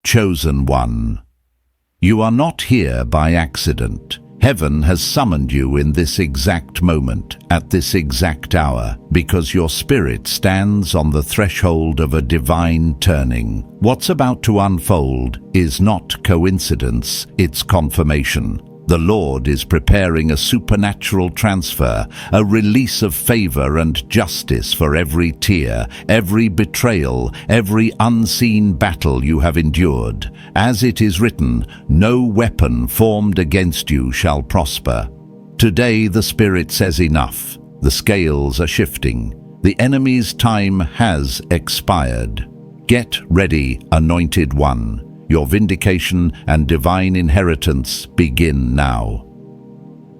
Chosen one. You are not here by accident. Heaven has summoned you in this exact moment, at this exact hour, because your spirit stands on the threshold of a divine turning. What's about to unfold is not coincidence, it's confirmation. The Lord is preparing a supernatural transfer, a release of favor and justice for every tear, every betrayal, every unseen battle you have endured. As it is written, no weapon formed against you shall prosper. Today the Spirit says enough. The scales are shifting. The enemy's time has expired. Get ready, anointed one. Your vindication and divine inheritance begin now.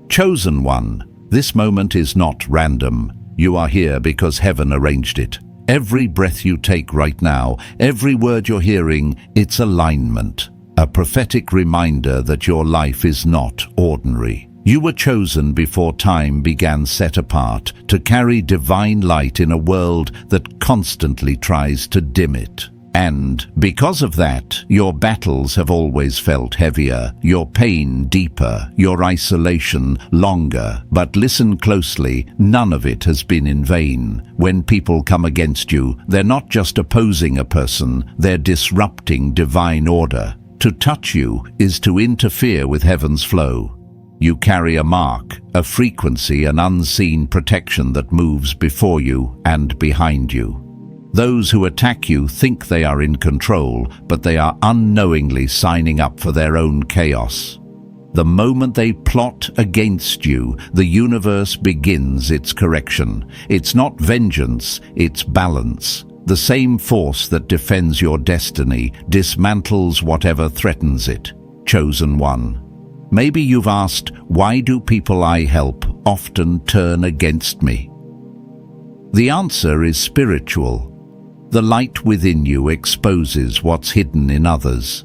Chosen one, this moment is not random. You are here because heaven arranged it. Every breath you take right now, every word you're hearing, it's alignment. A prophetic reminder that your life is not ordinary. You were chosen before time began set apart to carry divine light in a world that constantly tries to dim it. And because of that, your battles have always felt heavier, your pain deeper, your isolation longer. But listen closely, none of it has been in vain. When people come against you, they're not just opposing a person, they're disrupting divine order. To touch you is to interfere with heaven's flow. You carry a mark, a frequency, an unseen protection that moves before you and behind you. Those who attack you think they are in control, but they are unknowingly signing up for their own chaos. The moment they plot against you, the universe begins its correction. It's not vengeance, it's balance. The same force that defends your destiny dismantles whatever threatens it. Chosen one. Maybe you've asked, why do people I help often turn against me? The answer is spiritual. The light within you exposes what's hidden in others.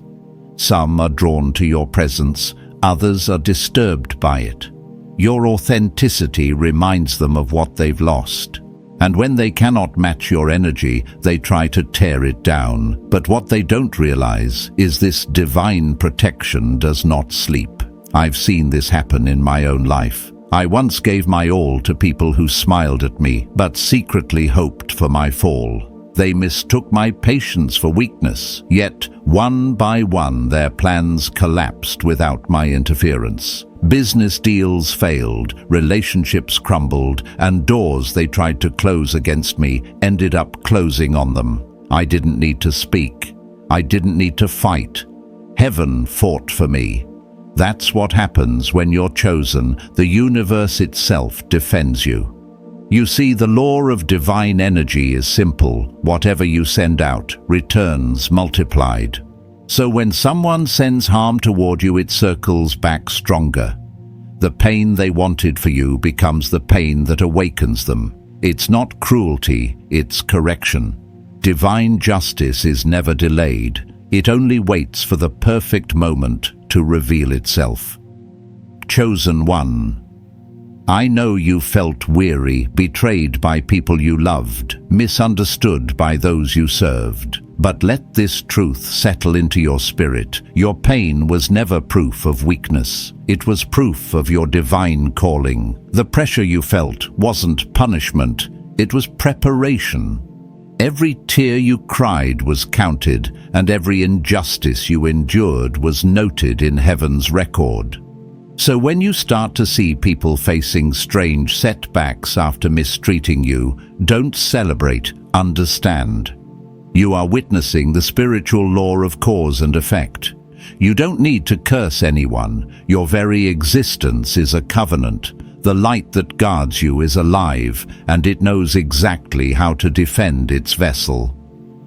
Some are drawn to your presence, others are disturbed by it. Your authenticity reminds them of what they've lost. And when they cannot match your energy, they try to tear it down. But what they don't realize is this divine protection does not sleep. I've seen this happen in my own life. I once gave my all to people who smiled at me, but secretly hoped for my fall. They mistook my patience for weakness, yet one by one their plans collapsed without my interference. Business deals failed, relationships crumbled, and doors they tried to close against me ended up closing on them. I didn't need to speak. I didn't need to fight. Heaven fought for me. That's what happens when you're chosen. The universe itself defends you. You see, the law of divine energy is simple. Whatever you send out returns multiplied. So when someone sends harm toward you, it circles back stronger. The pain they wanted for you becomes the pain that awakens them. It's not cruelty, it's correction. Divine justice is never delayed. It only waits for the perfect moment to reveal itself. Chosen one. I know you felt weary, betrayed by people you loved, misunderstood by those you served. But let this truth settle into your spirit. Your pain was never proof of weakness. It was proof of your divine calling. The pressure you felt wasn't punishment, it was preparation. Every tear you cried was counted, and every injustice you endured was noted in heaven's record. So when you start to see people facing strange setbacks after mistreating you, don't celebrate, understand. You are witnessing the spiritual law of cause and effect. You don't need to curse anyone. Your very existence is a covenant. The light that guards you is alive, and it knows exactly how to defend its vessel.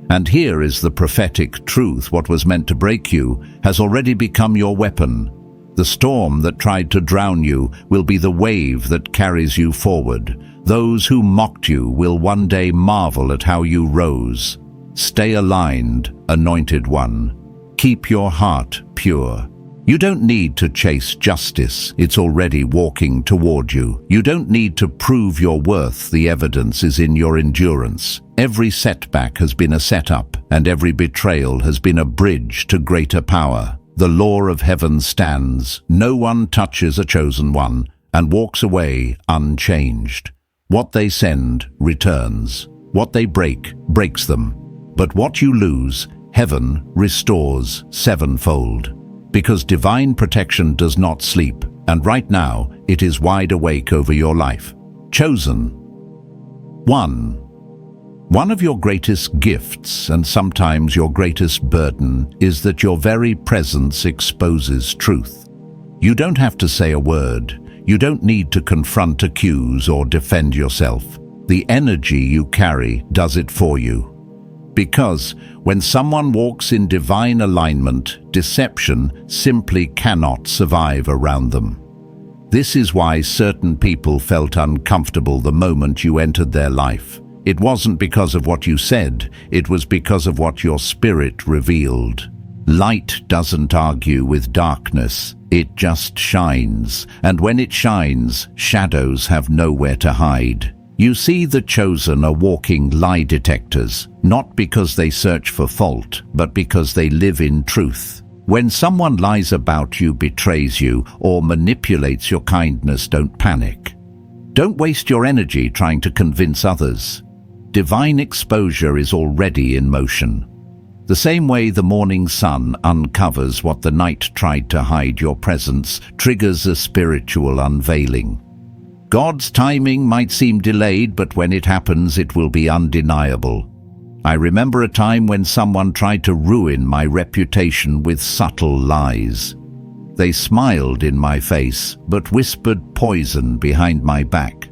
And here is the prophetic truth: what was meant to break you has already become your weapon. The storm that tried to drown you will be the wave that carries you forward. Those who mocked you will one day marvel at how you rose. Stay aligned, anointed one. Keep your heart pure. You don't need to chase justice, it's already walking toward you. You don't need to prove your worth, the evidence is in your endurance. Every setback has been a setup, and every betrayal has been a bridge to greater power. The law of heaven stands. No one touches a chosen one and walks away unchanged. What they send returns. What they break breaks them. But what you lose, heaven restores sevenfold. Because divine protection does not sleep, and right now it is wide awake over your life. Chosen. 1. One of your greatest gifts, and sometimes your greatest burden, is that your very presence exposes truth. You don't have to say a word. You don't need to confront, accuse, or defend yourself. The energy you carry does it for you. Because when someone walks in divine alignment, deception simply cannot survive around them. This is why certain people felt uncomfortable the moment you entered their life. It wasn't because of what you said, it was because of what your spirit revealed. Light doesn't argue with darkness, it just shines. And when it shines, shadows have nowhere to hide. You see, the chosen are walking lie detectors, not because they search for fault, but because they live in truth. When someone lies about you, betrays you, or manipulates your kindness, don't panic. Don't waste your energy trying to convince others. Divine exposure is already in motion. The same way the morning sun uncovers what the night tried to hide, your presence triggers a spiritual unveiling. God's timing might seem delayed, but when it happens, it will be undeniable. I remember a time when someone tried to ruin my reputation with subtle lies. They smiled in my face, but whispered poison behind my back.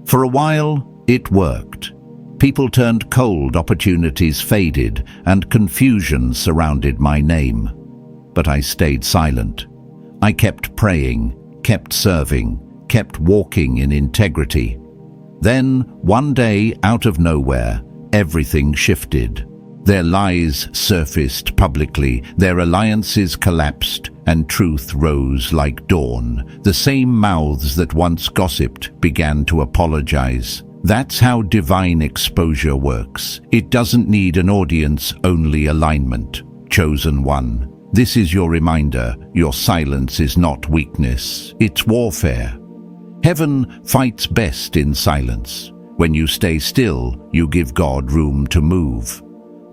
For a while, it worked. People turned cold, opportunities faded, and confusion surrounded my name. But I stayed silent. I kept praying, kept serving, kept walking in integrity. Then, one day, out of nowhere, everything shifted. Their lies surfaced publicly, their alliances collapsed, and truth rose like dawn. The same mouths that once gossiped began to apologize. That's how divine exposure works. It doesn't need an audience, only alignment. Chosen one. This is your reminder. Your silence is not weakness, it's warfare. Heaven fights best in silence. When you stay still, you give God room to move.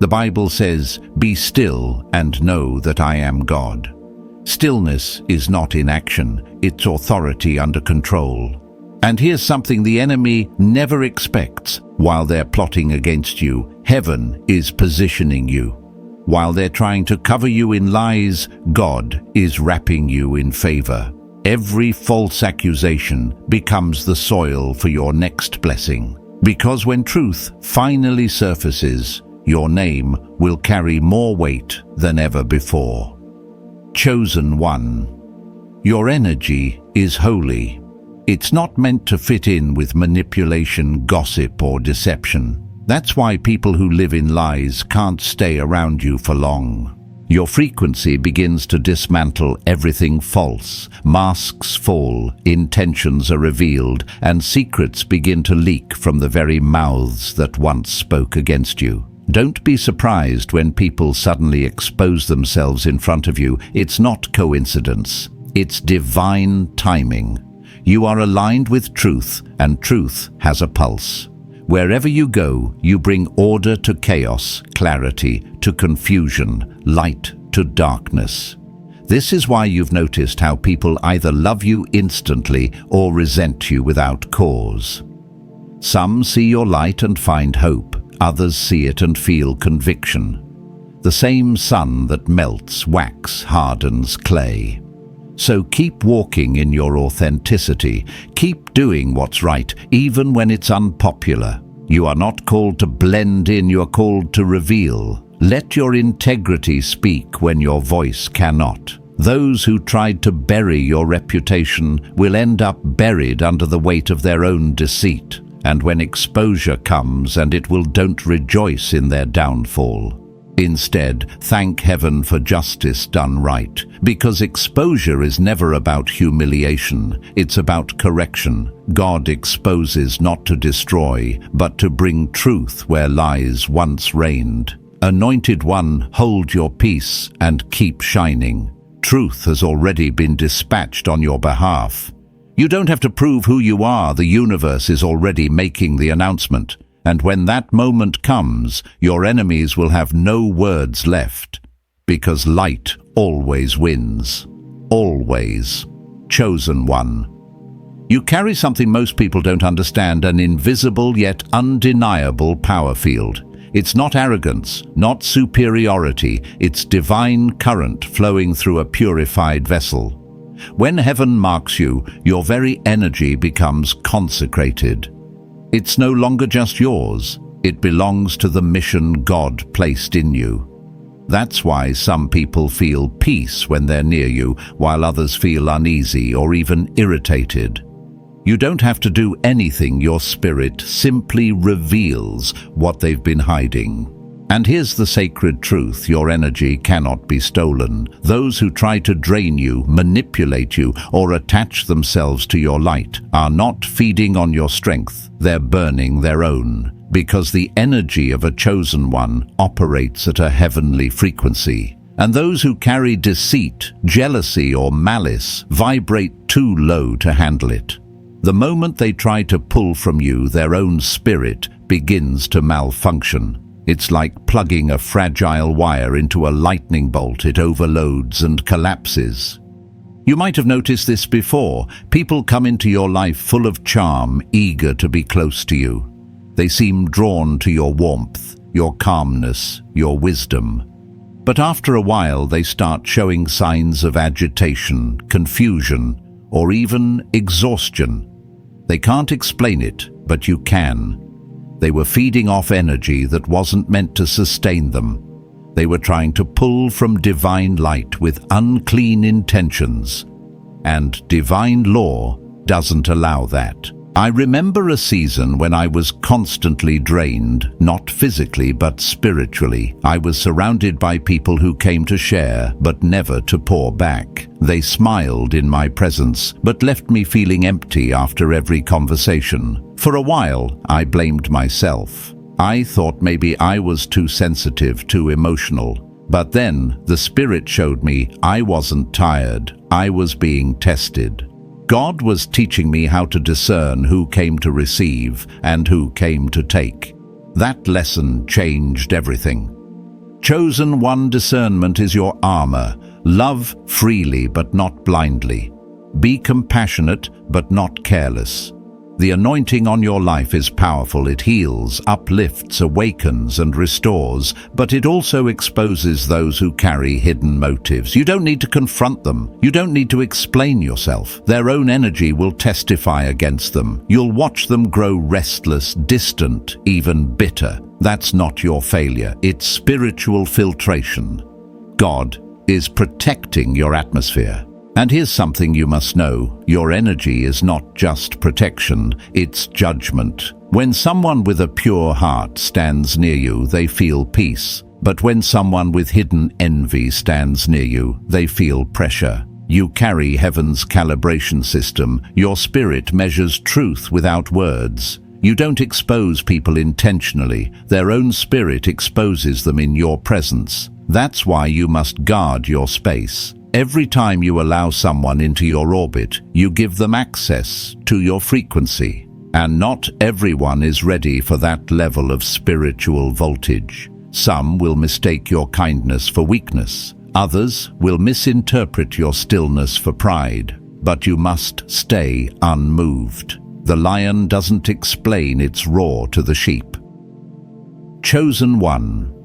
The Bible says, "Be still and know that I am God." Stillness is not inaction, it's authority under control. And here's something the enemy never expects. While they're plotting against you, heaven is positioning you. While they're trying to cover you in lies, God is wrapping you in favor. Every false accusation becomes the soil for your next blessing. Because when truth finally surfaces, your name will carry more weight than ever before. Chosen one. Your energy is holy. It's not meant to fit in with manipulation, gossip, or deception. That's why people who live in lies can't stay around you for long. Your frequency begins to dismantle everything false. Masks fall, intentions are revealed, and secrets begin to leak from the very mouths that once spoke against you. Don't be surprised when people suddenly expose themselves in front of you. It's not coincidence. It's divine timing. You are aligned with truth, and truth has a pulse. Wherever you go, you bring order to chaos, clarity to confusion, light to darkness. This is why you've noticed how people either love you instantly or resent you without cause. Some see your light and find hope, others see it and feel conviction. The same sun that melts wax hardens clay. So keep walking in your authenticity. Keep doing what's right, even when it's unpopular. You are not called to blend in, you are called to reveal. Let your integrity speak when your voice cannot. Those who tried to bury your reputation will end up buried under the weight of their own deceit. And when exposure comes, and it will, don't rejoice in their downfall. Instead, thank heaven for justice done right, because exposure is never about humiliation, it's about correction. God exposes not to destroy, but to bring truth where lies once reigned. Anointed One, hold your peace and keep shining. Truth has already been dispatched on your behalf. You don't have to prove who you are, the universe is already making the announcement. And when that moment comes, your enemies will have no words left, because light always wins. Always. Chosen One. You carry something most people don't understand, an invisible yet undeniable power field. It's not arrogance, not superiority, it's divine current flowing through a purified vessel. When heaven marks you, your very energy becomes consecrated. It's no longer just yours, it belongs to the mission God placed in you. That's why some people feel peace when they're near you, while others feel uneasy or even irritated. You don't have to do anything, your spirit simply reveals what they've been hiding. And here's the sacred truth, your energy cannot be stolen. Those who try to drain you, manipulate you, or attach themselves to your light are not feeding on your strength, they're burning their own. Because the energy of a chosen one operates at a heavenly frequency. And those who carry deceit, jealousy, or malice vibrate too low to handle it. The moment they try to pull from you, their own spirit begins to malfunction. It's like plugging a fragile wire into a lightning bolt. It overloads and collapses. You might have noticed this before. People come into your life full of charm, eager to be close to you. They seem drawn to your warmth, your calmness, your wisdom. But after a while, they start showing signs of agitation, confusion, or even exhaustion. They can't explain it, but you can. They were feeding off energy that wasn't meant to sustain them. They were trying to pull from divine light with unclean intentions. And divine law doesn't allow that. I remember a season when I was constantly drained, not physically but spiritually. I was surrounded by people who came to share, but never to pour back. They smiled in my presence, but left me feeling empty after every conversation. For a while, I blamed myself. I thought maybe I was too sensitive, too emotional. But then, the Spirit showed me I wasn't tired, I was being tested. God was teaching me how to discern who came to receive and who came to take. That lesson changed everything. Chosen One discernment is your armor. Love freely but not blindly. Be compassionate but not careless. The anointing on your life is powerful. It heals, uplifts, awakens, and restores, but it also exposes those who carry hidden motives. You don't need to confront them. You don't need to explain yourself. Their own energy will testify against them. You'll watch them grow restless, distant, even bitter. That's not your failure. It's spiritual filtration. God is protecting your atmosphere. And here's something you must know. Your energy is not just protection, it's judgment. When someone with a pure heart stands near you, they feel peace. But when someone with hidden envy stands near you, they feel pressure. You carry heaven's calibration system. Your spirit measures truth without words. You don't expose people intentionally. Their own spirit exposes them in your presence. That's why you must guard your space. Every time you allow someone into your orbit, you give them access to your frequency. And not everyone is ready for that level of spiritual voltage. Some will mistake your kindness for weakness. Others will misinterpret your stillness for pride. But you must stay unmoved. The lion doesn't explain its roar to the sheep. Chosen One.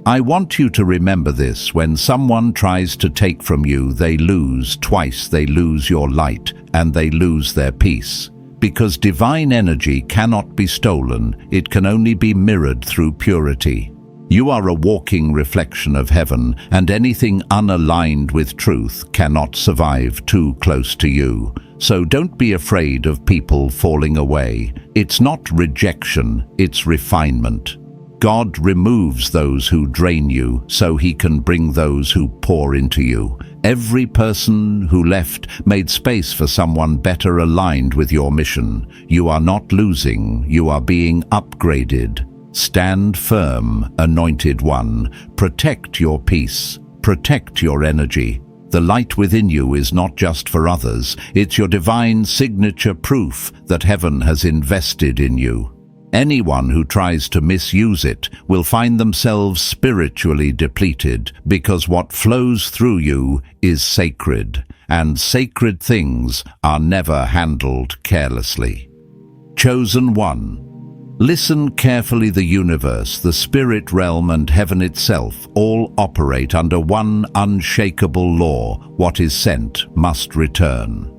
I want you to remember this. When someone tries to take from you, they lose twice. They lose your light and they lose their peace. Because divine energy cannot be stolen, it can only be mirrored through purity. You are a walking reflection of heaven, and anything unaligned with truth cannot survive too close to you. So don't be afraid of people falling away. It's not rejection, it's refinement. God removes those who drain you so he can bring those who pour into you. Every person who left made space for someone better aligned with your mission. You are not losing, you are being upgraded. Stand firm, anointed one. Protect your peace. Protect your energy. The light within you is not just for others. It's your divine signature proof that heaven has invested in you. Anyone who tries to misuse it will find themselves spiritually depleted, because what flows through you is sacred, and sacred things are never handled carelessly. Chosen one. Listen carefully. The universe, the spirit realm, and heaven itself all operate under one unshakable law: what is sent must return.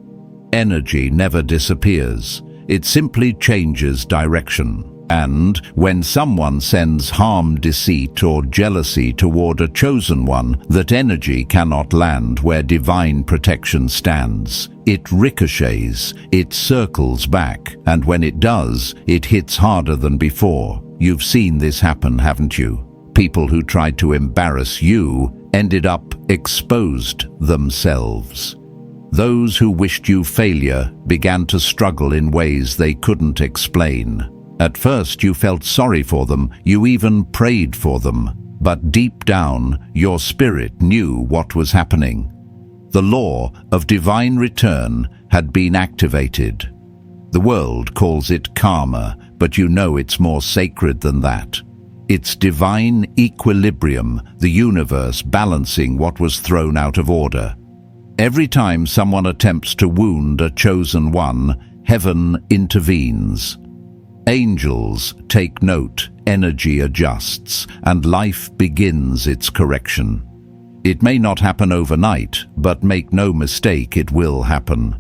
Energy never disappears. It simply changes direction. And when someone sends harm, deceit, or jealousy toward a chosen one, that energy cannot land where divine protection stands. It ricochets, it circles back, and when it does, it hits harder than before. You've seen this happen, haven't you? People who tried to embarrass you ended up exposed themselves. Those who wished you failure began to struggle in ways they couldn't explain. At first you felt sorry for them, you even prayed for them, but deep down your spirit knew what was happening. The law of divine return had been activated. The world calls it karma, but you know it's more sacred than that. It's divine equilibrium, the universe balancing what was thrown out of order. Every time someone attempts to wound a chosen one, heaven intervenes. Angels take note, energy adjusts, and life begins its correction. It may not happen overnight, but make no mistake, it will happen.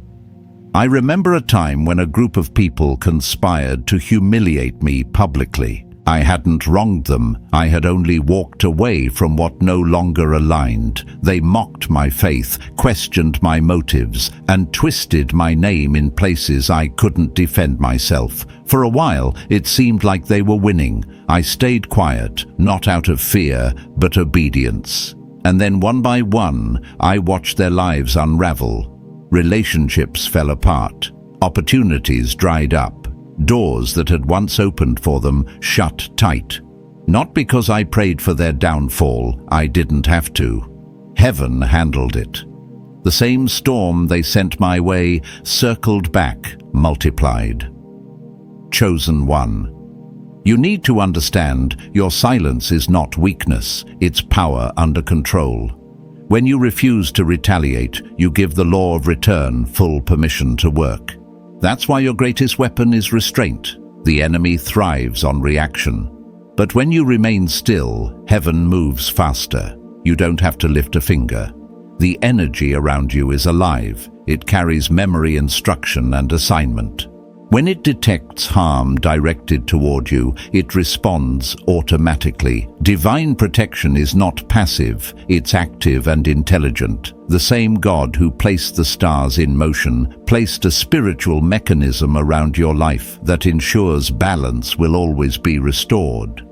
I remember a time when a group of people conspired to humiliate me publicly. I hadn't wronged them, I had only walked away from what no longer aligned. They mocked my faith, questioned my motives, and twisted my name in places I couldn't defend myself. For a while, it seemed like they were winning. I stayed quiet, not out of fear, but obedience. And then one by one, I watched their lives unravel. Relationships fell apart. Opportunities dried up. Doors that had once opened for them shut tight. Not because I prayed for their downfall, I didn't have to. Heaven handled it. The same storm they sent my way circled back, multiplied. Chosen one. You need to understand your silence is not weakness, it's power under control. When you refuse to retaliate, you give the law of return full permission to work. That's why your greatest weapon is restraint. The enemy thrives on reaction. But when you remain still, heaven moves faster. You don't have to lift a finger. The energy around you is alive. It carries memory, instruction, and assignment. When it detects harm directed toward you, it responds automatically. Divine protection is not passive, it's active and intelligent. The same God who placed the stars in motion placed a spiritual mechanism around your life that ensures balance will always be restored.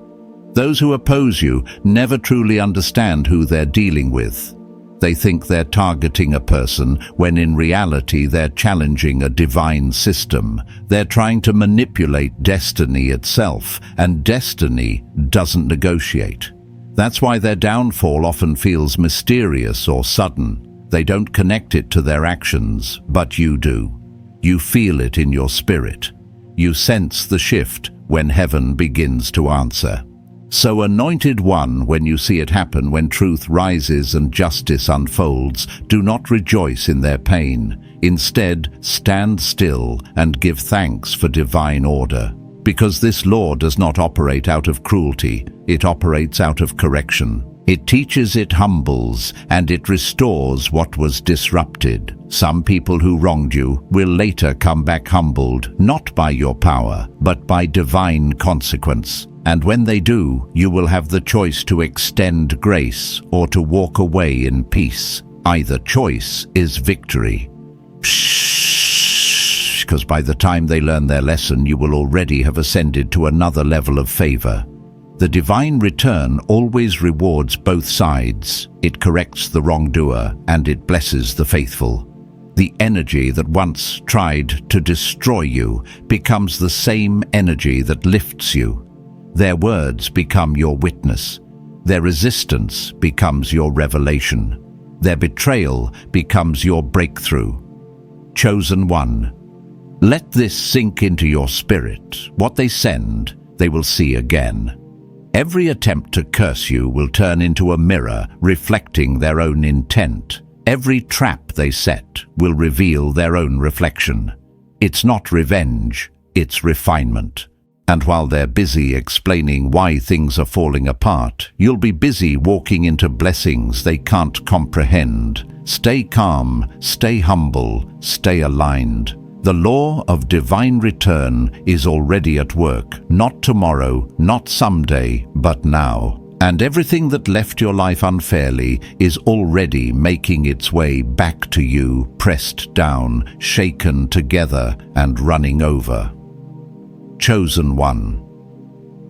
Those who oppose you never truly understand who they're dealing with. They think they're targeting a person when in reality they're challenging a divine system. They're trying to manipulate destiny itself, and destiny doesn't negotiate. That's why their downfall often feels mysterious or sudden. They don't connect it to their actions, but you do. You feel it in your spirit. You sense the shift when heaven begins to answer. So, anointed one, when you see it happen, when truth rises and justice unfolds, do not rejoice in their pain. Instead, stand still and give thanks for divine order. Because this law does not operate out of cruelty, it operates out of correction. It teaches, it humbles, and it restores what was disrupted. Some people who wronged you will later come back humbled, not by your power, but by divine consequence. And when they do, you will have the choice to extend grace or to walk away in peace. Either choice is victory. Because by the time they learn their lesson, you will already have ascended to another level of favor. The divine return always rewards both sides. It corrects the wrongdoer and it blesses the faithful. The energy that once tried to destroy you becomes the same energy that lifts you. Their words become your witness. Their resistance becomes your revelation. Their betrayal becomes your breakthrough. Chosen one, let this sink into your spirit. What they send, they will see again. Every attempt to curse you will turn into a mirror reflecting their own intent. Every trap they set will reveal their own reflection. It's not revenge, it's refinement. And while they're busy explaining why things are falling apart, you'll be busy walking into blessings they can't comprehend. Stay calm, stay humble, stay aligned. The law of divine return is already at work, not tomorrow, not someday, but now. And everything that left your life unfairly is already making its way back to you, pressed down, shaken together, and running over. Chosen one.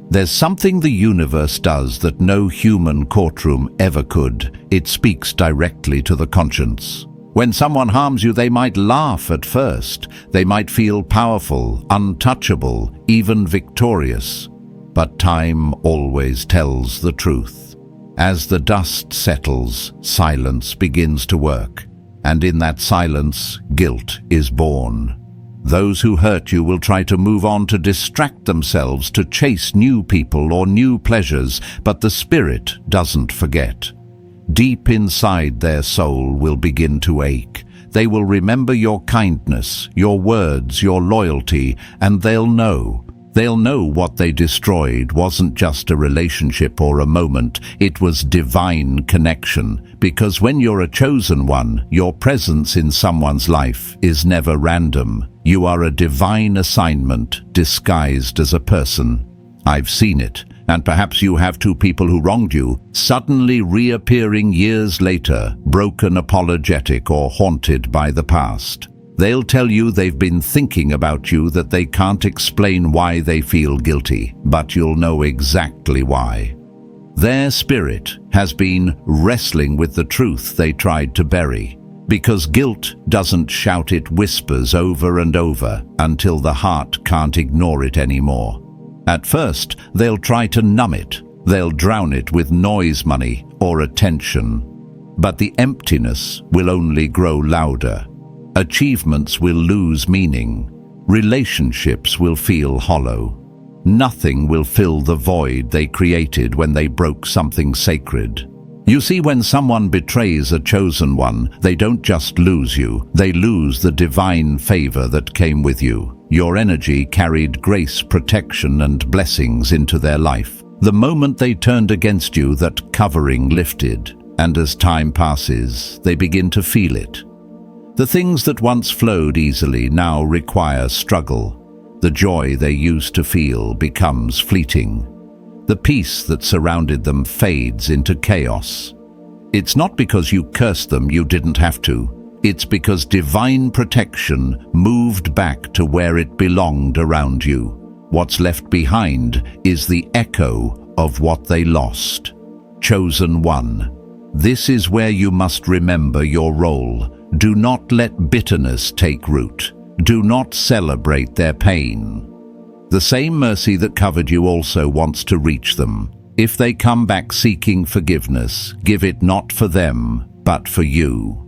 There's something the universe does that no human courtroom ever could. It speaks directly to the conscience. When someone harms you, they might laugh at first. They might feel powerful, untouchable, even victorious. But time always tells the truth. As the dust settles, silence begins to work. And in that silence, guilt is born. Those who hurt you will try to move on, to distract themselves, to chase new people or new pleasures, but the spirit doesn't forget. Deep inside their soul will begin to ache. They will remember your kindness, your words, your loyalty, and they'll know what they destroyed wasn't just a relationship or a moment, it was divine connection. Because when you're a chosen one, your presence in someone's life is never random. You are a divine assignment disguised as a person. I've seen it, and perhaps you have too. People who wronged you suddenly reappearing years later, broken, apologetic, or haunted by the past. They'll tell you they've been thinking about you, that they can't explain why they feel guilty, but you'll know exactly why. Their spirit has been wrestling with the truth they tried to bury. Because guilt doesn't shout, it whispers over and over until the heart can't ignore it anymore. At first, they'll try to numb it. They'll drown it with noise, money, or attention. But the emptiness will only grow louder. Achievements will lose meaning. Relationships will feel hollow. Nothing will fill the void they created when they broke something sacred. You see, when someone betrays a chosen one, they don't just lose you, they lose the divine favor that came with you. Your energy carried grace, protection, and blessings into their life. The moment they turned against you, that covering lifted, and as time passes, they begin to feel it. The things that once flowed easily now require struggle. The joy they used to feel becomes fleeting. The peace that surrounded them fades into chaos. It's not because you cursed them, you didn't have to. It's because divine protection moved back to where it belonged around you. What's left behind is the echo of what they lost. Chosen one. This is where you must remember your role. Do not let bitterness take root. Do not celebrate their pain. The same mercy that covered you also wants to reach them. If they come back seeking forgiveness, give it not for them, but for you.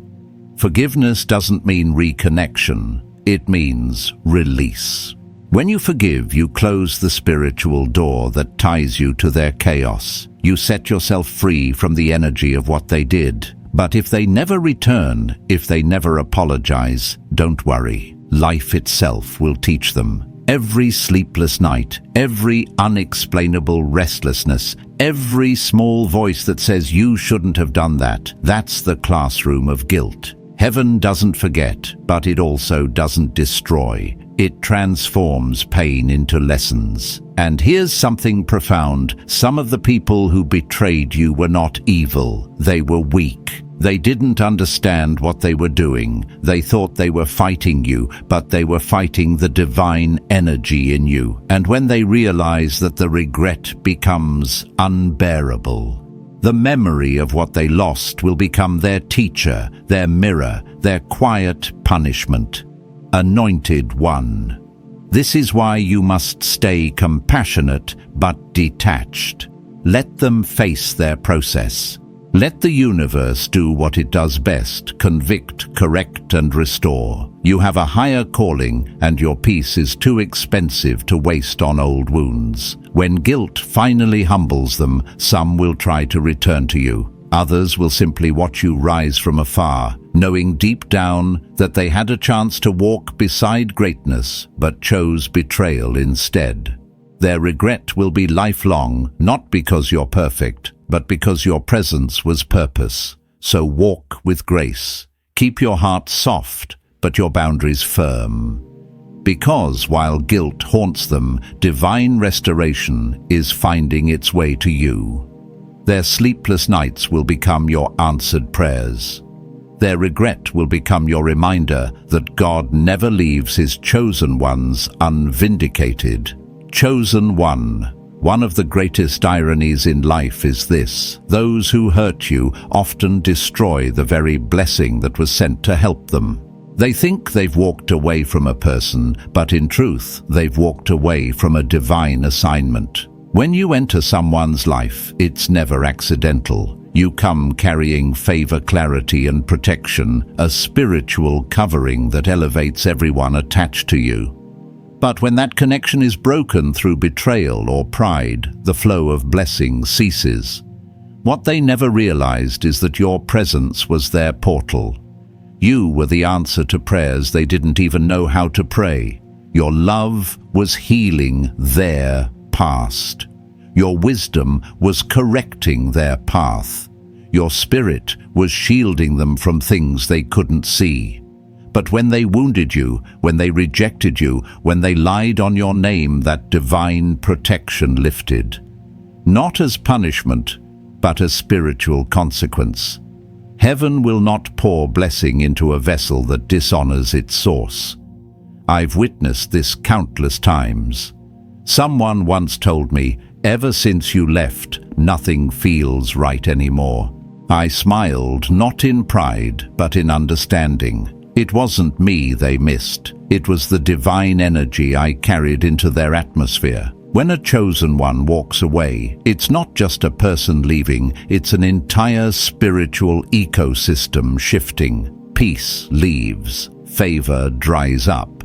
Forgiveness doesn't mean reconnection. It means release. When you forgive, you close the spiritual door that ties you to their chaos. You set yourself free from the energy of what they did. But if they never return, if they never apologize, don't worry. Life itself will teach them. Every sleepless night, every unexplainable restlessness, every small voice that says you shouldn't have done that, that's the classroom of guilt. Heaven doesn't forget, but it also doesn't destroy. It transforms pain into lessons. And here's something profound. Some of the people who betrayed you were not evil. They were weak. They didn't understand what they were doing. They thought they were fighting you, but they were fighting the divine energy in you. And when they realize that the regret becomes unbearable, the memory of what they lost will become their teacher, their mirror, their quiet punishment. Anointed One. This is why you must stay compassionate but detached. Let them face their process. Let the universe do what it does best: convict, correct, and restore. You have a higher calling, and your peace is too expensive to waste on old wounds. When guilt finally humbles them, some will try to return to you. Others will simply watch you rise from afar, knowing deep down that they had a chance to walk beside greatness, but chose betrayal instead. Their regret will be lifelong, not because you're perfect, but because your presence was purpose. So walk with grace. Keep your heart soft, but your boundaries firm. Because while guilt haunts them, divine restoration is finding its way to you. Their sleepless nights will become your answered prayers. Their regret will become your reminder that God never leaves His chosen ones unvindicated. Chosen one. One of the greatest ironies in life is this: those who hurt you often destroy the very blessing that was sent to help them. They think they've walked away from a person, but in truth, they've walked away from a divine assignment. When you enter someone's life, it's never accidental. You come carrying favor, clarity, and protection, a spiritual covering that elevates everyone attached to you. But when that connection is broken through betrayal or pride, the flow of blessings ceases. What they never realized is that your presence was their portal. You were the answer to prayers they didn't even know how to pray. Your love was healing their past. Your wisdom was correcting their path. Your spirit was shielding them from things they couldn't see. But when they wounded you, when they rejected you, when they lied on your name, that divine protection lifted. Not as punishment, but as spiritual consequence. Heaven will not pour blessing into a vessel that dishonors its source. I've witnessed this countless times. Someone once told me, "Ever since you left, nothing feels right anymore." I smiled, not in pride, but in understanding. It wasn't me they missed. It was the divine energy I carried into their atmosphere. When a chosen one walks away, it's not just a person leaving, it's an entire spiritual ecosystem shifting. Peace leaves, favor dries up.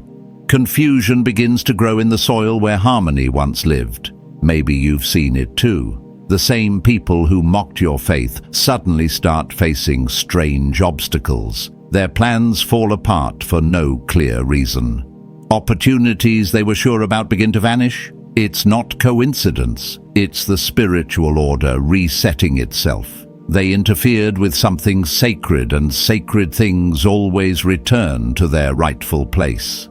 Confusion begins to grow in the soil where harmony once lived. Maybe you've seen it too. The same people who mocked your faith suddenly start facing strange obstacles. Their plans fall apart for no clear reason. Opportunities they were sure about begin to vanish. It's not coincidence. It's the spiritual order resetting itself. They interfered with something sacred, and sacred things always return to their rightful place.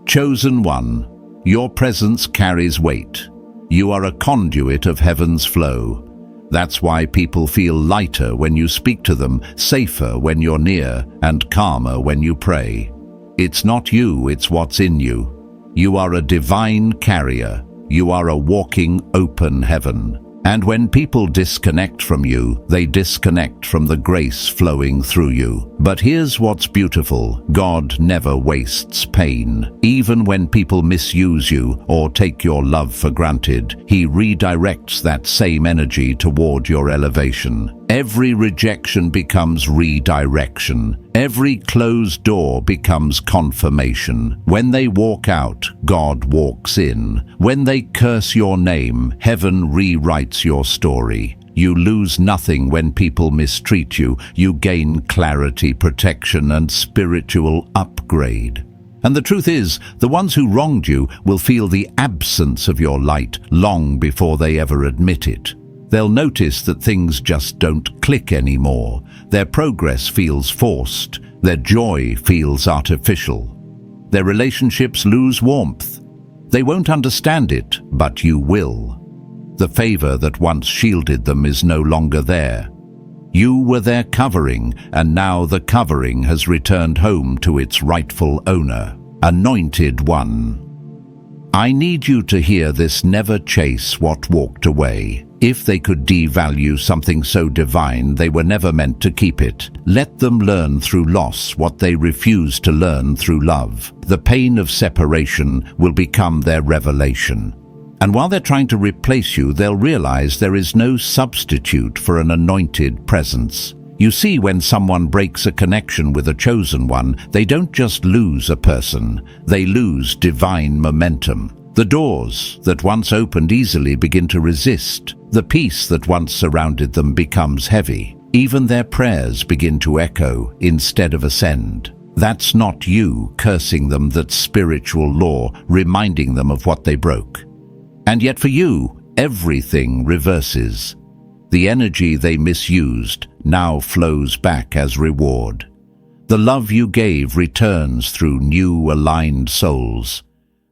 Chosen one, your presence carries weight. You are a conduit of heaven's flow. That's why people feel lighter when you speak to them, safer when you're near, and calmer when you pray. It's not you, it's what's in you. You are a divine carrier. You are a walking open heaven. And when people disconnect from you, they disconnect from the grace flowing through you. But here's what's beautiful: God never wastes pain. Even when people misuse you or take your love for granted, He redirects that same energy toward your elevation. Every rejection becomes redirection. Every closed door becomes confirmation. When they walk out, God walks in. When they curse your name, heaven rewrites your story. You lose nothing when people mistreat you. You gain clarity, protection, and spiritual upgrade. And the truth is, the ones who wronged you will feel the absence of your light long before they ever admit it. They'll notice that things just don't click anymore. Their progress feels forced. Their joy feels artificial. Their relationships lose warmth. They won't understand it, but you will. The favor that once shielded them is no longer there. You were their covering, and now the covering has returned home to its rightful owner. Anointed One. I need you to hear this: never chase what walked away. If they could devalue something so divine, they were never meant to keep it. Let them learn through loss what they refused to learn through love. The pain of separation will become their revelation. And while they're trying to replace you, they'll realize there is no substitute for an anointed presence. You see, when someone breaks a connection with a chosen one, they don't just lose a person, they lose divine momentum. The doors that once opened easily begin to resist. The peace that once surrounded them becomes heavy. Even their prayers begin to echo instead of ascend. That's not you cursing them, that's spiritual law reminding them of what they broke. And yet for you, everything reverses. The energy they misused now flows back as reward. The love you gave returns through new aligned souls.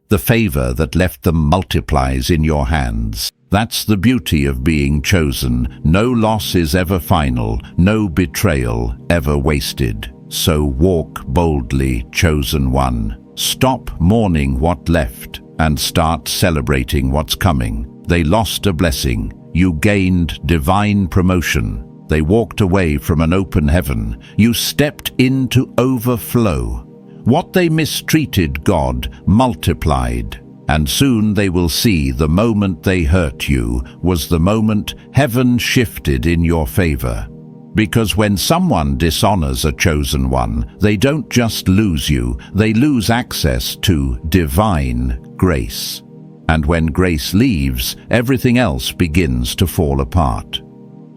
The favor that left them multiplies in your hands. That's the beauty of being chosen. No loss is ever final, no betrayal ever wasted. So walk boldly, chosen one. Stop mourning what left and start celebrating what's coming. They lost a blessing. You gained divine promotion. They walked away from an open heaven. You stepped into overflow. What they mistreated, God multiplied. And soon they will see the moment they hurt you was the moment heaven shifted in your favor. Because when someone dishonors a chosen one, they don't just lose you, they lose access to divine grace. And when grace leaves, everything else begins to fall apart.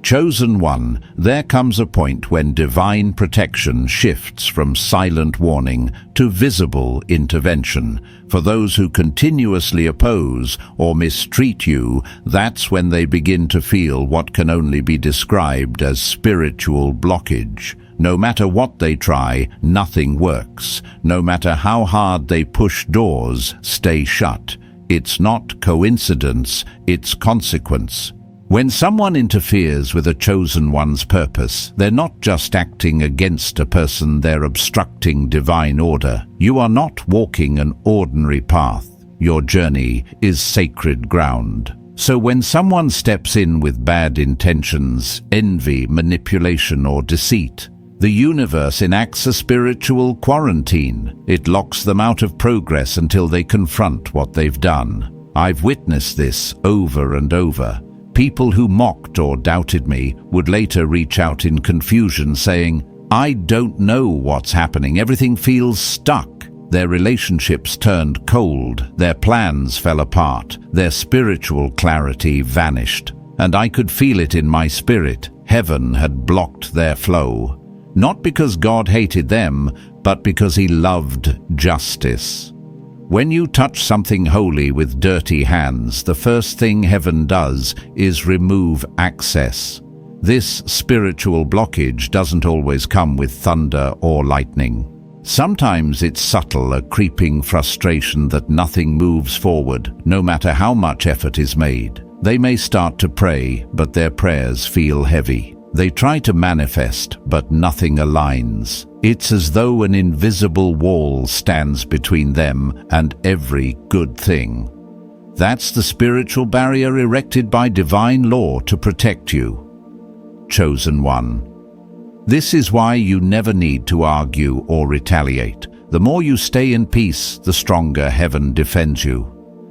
Chosen one, there comes a point when divine protection shifts from silent warning to visible intervention. For those who continuously oppose or mistreat you, that's when they begin to feel what can only be described as spiritual blockage. No matter what they try, nothing works. No matter how hard they push, doors stay shut. It's not coincidence, it's consequence. When someone interferes with a chosen one's purpose, they're not just acting against a person, they're obstructing divine order. You are not walking an ordinary path. Your journey is sacred ground. So when someone steps in with bad intentions, envy, manipulation, or deceit, the universe enacts a spiritual quarantine. It locks them out of progress until they confront what they've done. I've witnessed this over and over. People who mocked or doubted me would later reach out in confusion saying, "I don't know what's happening, everything feels stuck." Their relationships turned cold, their plans fell apart, their spiritual clarity vanished. And I could feel it in my spirit. Heaven had blocked their flow. Not because God hated them, but because He loved justice. When you touch something holy with dirty hands, the first thing heaven does is remove access. This spiritual blockage doesn't always come with thunder or lightning. Sometimes it's subtle, a creeping frustration that nothing moves forward, no matter how much effort is made. They may start to pray, but their prayers feel heavy. They try to manifest, but nothing aligns. It's as though an invisible wall stands between them and every good thing. That's the spiritual barrier erected by divine law to protect you. Chosen one. This is why you never need to argue or retaliate. The more you stay in peace, the stronger heaven defends you.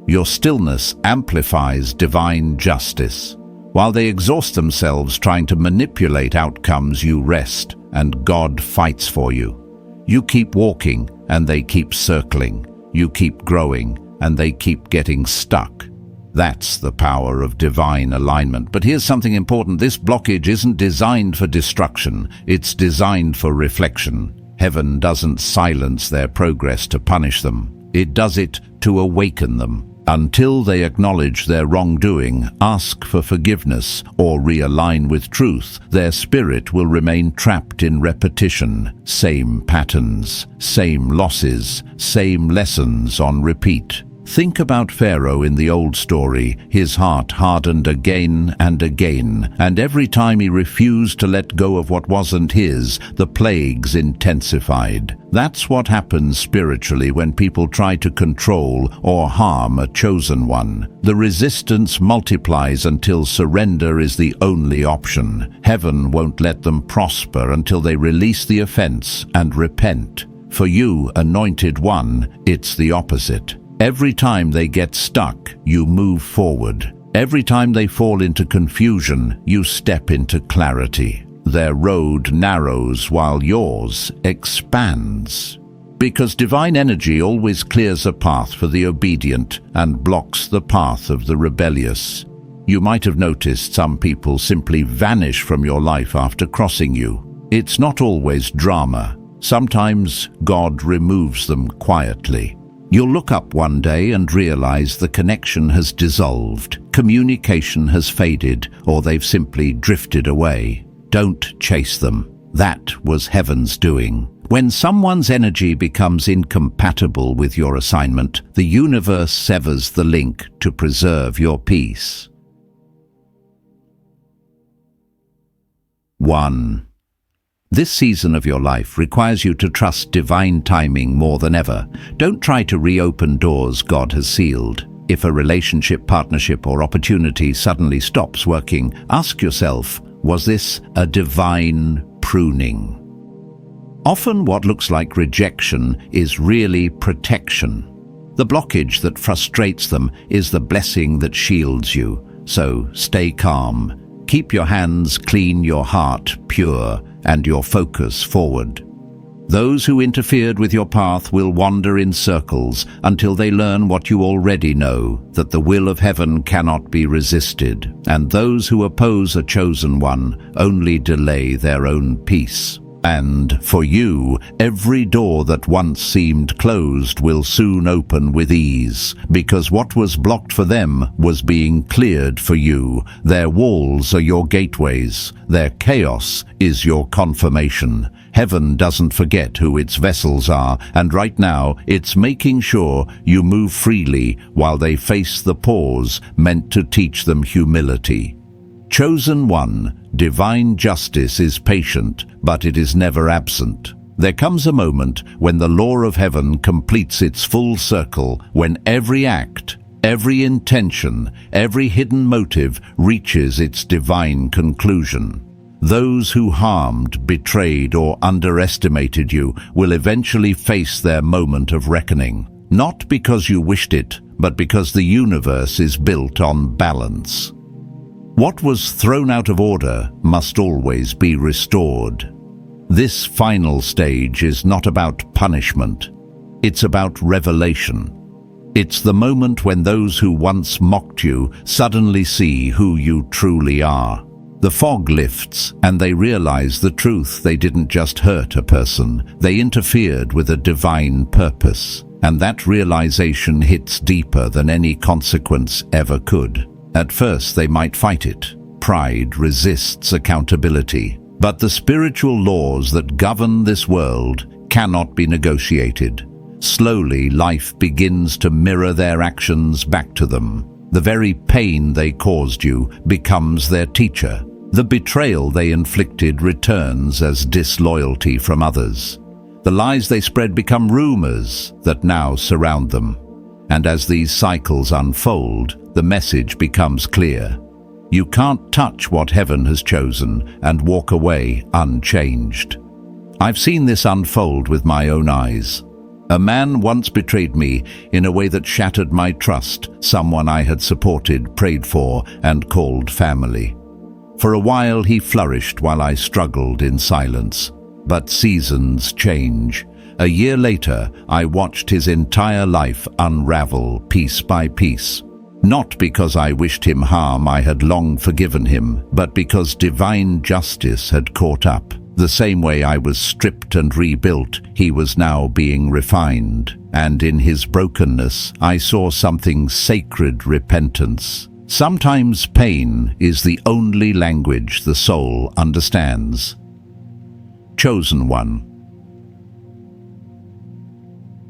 Your stillness amplifies divine justice. While they exhaust themselves trying to manipulate outcomes, you rest, and God fights for you. You keep walking, and they keep circling. You keep growing, and they keep getting stuck. That's the power of divine alignment. But here's something important. This blockage isn't designed for destruction. It's designed for reflection. Heaven doesn't silence their progress to punish them. It does it to awaken them. Until they acknowledge their wrongdoing, ask for forgiveness, or realign with truth, their spirit will remain trapped in repetition. Same patterns, same losses, same lessons on repeat. Think about Pharaoh in the old story. His heart hardened again and again, and every time he refused to let go of what wasn't his, the plagues intensified. That's what happens spiritually when people try to control or harm a chosen one. The resistance multiplies until surrender is the only option. Heaven won't let them prosper until they release the offense and repent. For you, Anointed One, it's the opposite. Every time they get stuck, you move forward. Every time they fall into confusion, you step into clarity. Their road narrows while yours expands. Because divine energy always clears a path for the obedient and blocks the path of the rebellious. You might have noticed some people simply vanish from your life after crossing you. It's not always drama. Sometimes God removes them quietly. You'll look up one day and realize the connection has dissolved, communication has faded, or they've simply drifted away. Don't chase them. That was heaven's doing. When someone's energy becomes incompatible with your assignment, the universe severs the link to preserve your peace. 1. This season of your life requires you to trust divine timing more than ever. Don't try to reopen doors God has sealed. If a relationship, partnership, or opportunity suddenly stops working, ask yourself, was this a divine pruning? Often what looks like rejection is really protection. The blockage that frustrates them is the blessing that shields you. So stay calm. Keep your hands clean, your heart pure, and your focus forward. Those who interfered with your path will wander in circles until they learn what you already know, that the will of heaven cannot be resisted, and those who oppose a chosen one only delay their own peace. And for you, every door that once seemed closed will soon open with ease, because what was blocked for them was being cleared for you. Their walls are your gateways. Their chaos is your confirmation. Heaven doesn't forget who its vessels are, and right now it's making sure you move freely while they face the pause meant to teach them humility. Chosen one, divine justice is patient, but it is never absent. There comes a moment when the law of heaven completes its full circle, when every act, every intention, every hidden motive reaches its divine conclusion. Those who harmed, betrayed, or underestimated you will eventually face their moment of reckoning, not because you wished it, but because the universe is built on balance. What was thrown out of order must always be restored. This final stage is not about punishment. It's about revelation. It's the moment when those who once mocked you suddenly see who you truly are. The fog lifts and they realize the truth. They didn't just hurt a person, they interfered with a divine purpose. And that realization hits deeper than any consequence ever could. At first they might fight it. Pride resists accountability. But the spiritual laws that govern this world cannot be negotiated. Slowly, life begins to mirror their actions back to them. The very pain they caused you becomes their teacher. The betrayal they inflicted returns as disloyalty from others. The lies they spread become rumors that now surround them. And as these cycles unfold, the message becomes clear. You can't touch what heaven has chosen and walk away unchanged. I've seen this unfold with my own eyes. A man once betrayed me in a way that shattered my trust, someone I had supported, prayed for, and called family. For a while he flourished while I struggled in silence. But seasons change. A year later, I watched his entire life unravel piece by piece. Not because I wished him harm, I had long forgiven him, but because divine justice had caught up. The same way I was stripped and rebuilt, he was now being refined. And in his brokenness, I saw something sacred: repentance. Sometimes pain is the only language the soul understands. Chosen one.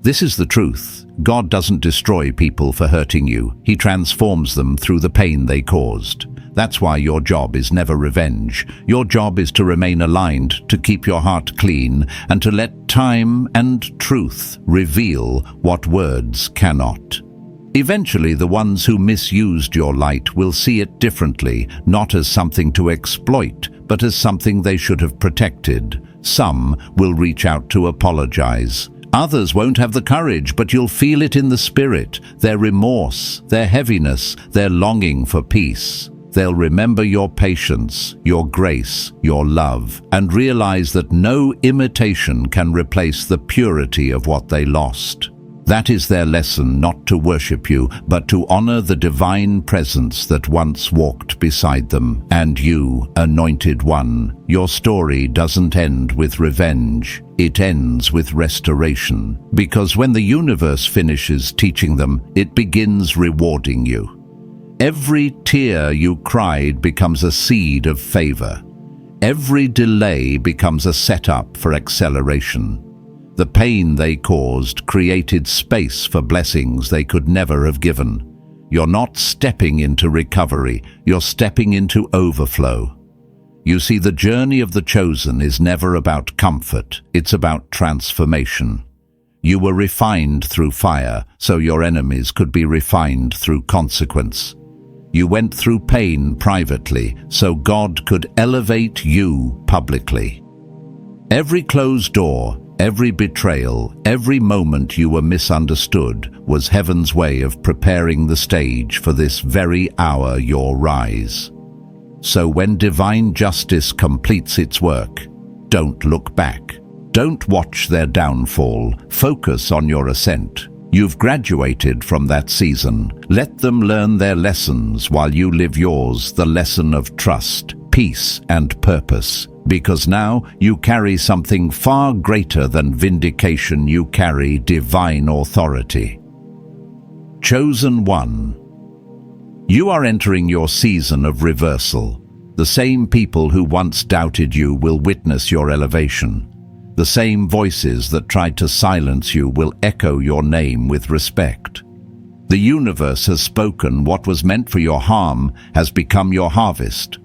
This is the truth. God doesn't destroy people for hurting you. He transforms them through the pain they caused. That's why your job is never revenge. Your job is to remain aligned, to keep your heart clean, and to let time and truth reveal what words cannot. Eventually, the ones who misused your light will see it differently, not as something to exploit, but as something they should have protected. Some will reach out to apologize. Others won't have the courage, but you'll feel it in the spirit, their remorse, their heaviness, their longing for peace. They'll remember your patience, your grace, your love, and realize that no imitation can replace the purity of what they lost. That is their lesson, not to worship you, but to honor the divine presence that once walked beside them. And you, anointed one, your story doesn't end with revenge. It ends with restoration. Because when the universe finishes teaching them, it begins rewarding you. Every tear you cried becomes a seed of favor. Every delay becomes a setup for acceleration. The pain they caused created space for blessings they could never have given. You're not stepping into recovery, you're stepping into overflow. You see, the journey of the chosen is never about comfort, it's about transformation. You were refined through fire, so your enemies could be refined through consequence. You went through pain privately, so God could elevate you publicly. Every closed door, every betrayal, every moment you were misunderstood was heaven's way of preparing the stage for this very hour, your rise. So when divine justice completes its work, don't look back. Don't watch their downfall. Focus on your ascent. You've graduated from that season. Let them learn their lessons while you live yours, the lesson of trust, peace, and purpose. Because now you carry something far greater than vindication. You carry divine authority. Chosen one. You are entering your season of reversal. The same people who once doubted you will witness your elevation. The same voices that tried to silence you will echo your name with respect. The universe has spoken. What was meant for your harm has become your harvest.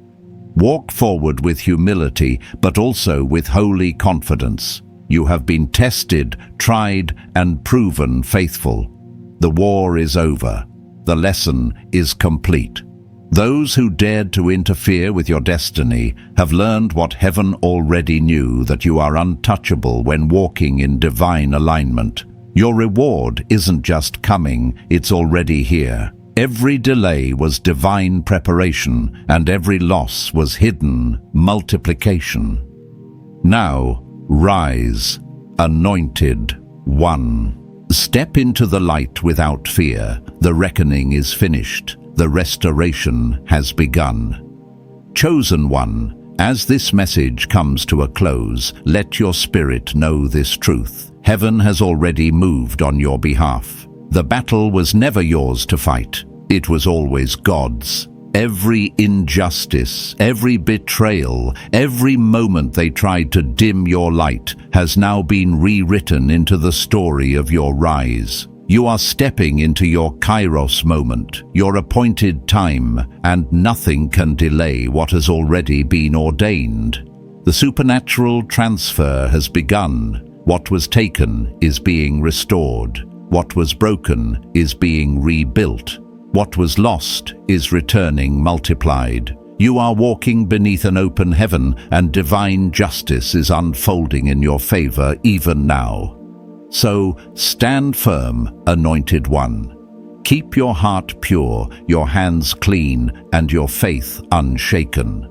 Walk forward with humility, but also with holy confidence. You have been tested, tried, and proven faithful. The war is over. The lesson is complete. Those who dared to interfere with your destiny have learned what heaven already knew, that you are untouchable when walking in divine alignment. Your reward isn't just coming, it's already here. Every delay was divine preparation, and every loss was hidden multiplication. Now, rise, anointed one. Step into the light without fear. The reckoning is finished. The restoration has begun. Chosen one, as this message comes to a close, let your spirit know this truth. Heaven has already moved on your behalf. The battle was never yours to fight. It was always God's. Every injustice, every betrayal, every moment they tried to dim your light has now been rewritten into the story of your rise. You are stepping into your kairos moment, your appointed time, and nothing can delay what has already been ordained. The supernatural transfer has begun. What was taken is being restored. What was broken is being rebuilt. What was lost is returning multiplied. You are walking beneath an open heaven, and divine justice is unfolding in your favor even now. So stand firm, anointed one. Keep your heart pure, your hands clean, and your faith unshaken.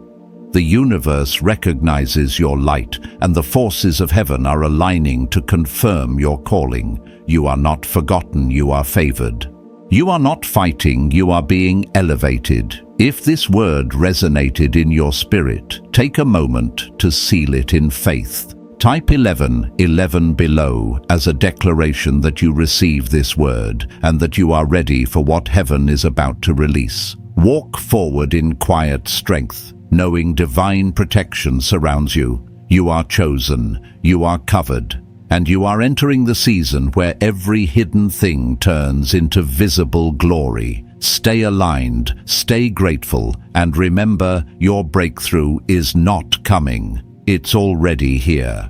The universe recognizes your light, and the forces of heaven are aligning to confirm your calling. You are not forgotten, you are favored. You are not fighting, you are being elevated. If this word resonated in your spirit, take a moment to seal it in faith. Type 11 below as a declaration that you receive this word and that you are ready for what heaven is about to release. Walk forward in quiet strength, knowing divine protection surrounds you. You are chosen, you are covered, And you are entering the season where every hidden thing turns into visible glory. Stay aligned, stay grateful, and remember, your breakthrough is not coming. It's already here.